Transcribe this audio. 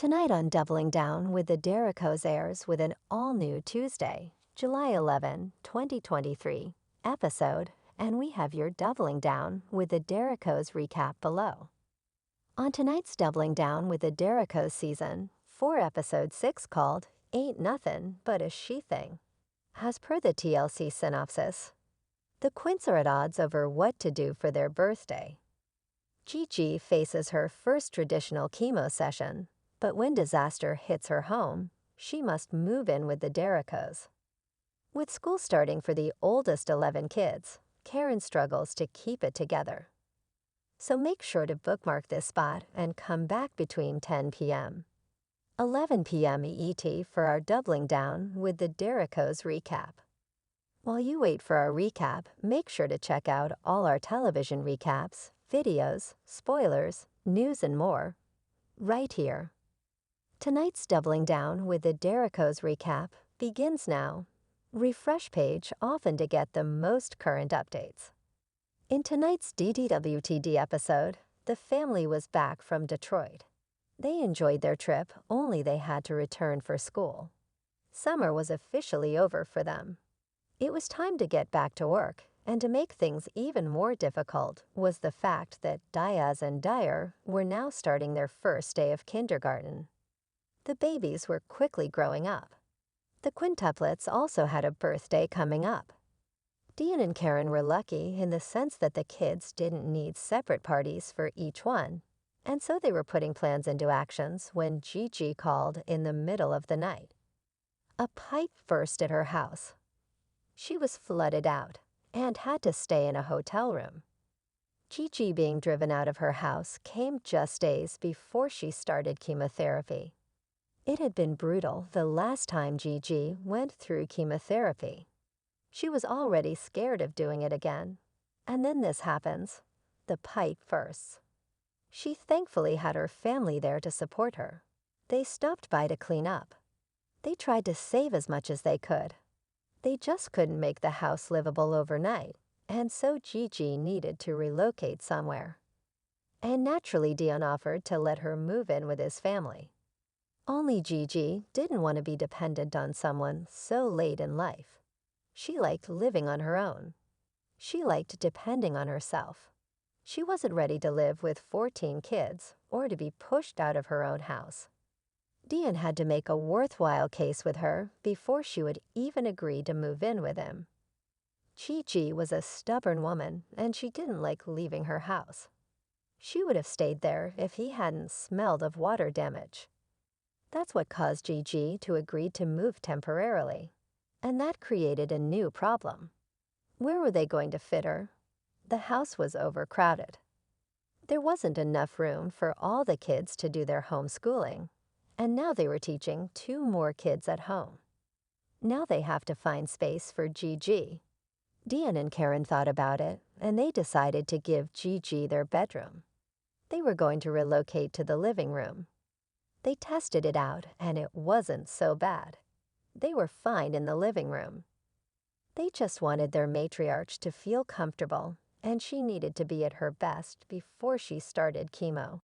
Tonight on Doubling Down with the Derricos airs with an all-new Tuesday, July 11, 2023, episode, and we have your Doubling Down with the Derricos recap below. On tonight's Doubling Down with the Derricos season, 4 episode 6 called Ain't Nuthin' But a She Thing. As per the TLC synopsis, the Quints are at odds over what to do for their birthday. Gigi faces her first traditional chemo session, but when disaster hits her home, she must move in with the Derricos. With school starting for the oldest 11 kids, Karen struggles to keep it together. So make sure to bookmark this spot and come back between 10 p.m. 11 p.m. ET for our Doubling Down with the Derricos recap. While you wait for our recap, make sure to check out all our television recaps, videos, spoilers, news, and more right here. Tonight's Doubling Down with the Derricos recap begins now. Refresh page often to get the most current updates. In tonight's DDWTD episode, the family was back from Detroit. They enjoyed their trip, only they had to return for school. Summer was officially over for them. It was time to get back to work, and to make things even more difficult was the fact that Diaz and Dyer were now starting their first day of kindergarten. The babies were quickly growing up. The quintuplets also had a birthday coming up. Dean and Karen were lucky in the sense that the kids didn't need separate parties for each one, and so they were putting plans into actions when Gigi called in the middle of the night. A pipe burst at her house. She was flooded out and had to stay in a hotel room. Gigi being driven out of her house came just days before she started chemotherapy. It had been brutal the last time Gigi went through chemotherapy. She was already scared of doing it again. And then this happens. The pipe bursts. She thankfully had her family there to support her. They stopped by to clean up. They tried to save as much as they could. They just couldn't make the house livable overnight, and so Gigi needed to relocate somewhere. And naturally Dion offered to let her move in with his family. Only Gigi didn't want to be dependent on someone so late in life. She liked living on her own. She liked depending on herself. She wasn't ready to live with 14 kids or to be pushed out of her own house. Dion had to make a worthwhile case with her before she would even agree to move in with him. Gigi was a stubborn woman, and she didn't like leaving her house. She would have stayed there if he hadn't smelled of water damage. That's what caused Gigi to agree to move temporarily, and that created a new problem. Where were they going to fit her? The house was overcrowded. There wasn't enough room for all the kids to do their homeschooling, and now they were teaching 2 more kids at home. Now they have to find space for Gigi. Dion and Karen thought about it, and they decided to give Gigi their bedroom. They were going to relocate to the living room. They tested it out, and it wasn't so bad. They were fine in the living room. They just wanted their matriarch to feel comfortable, and she needed to be at her best before she started chemo.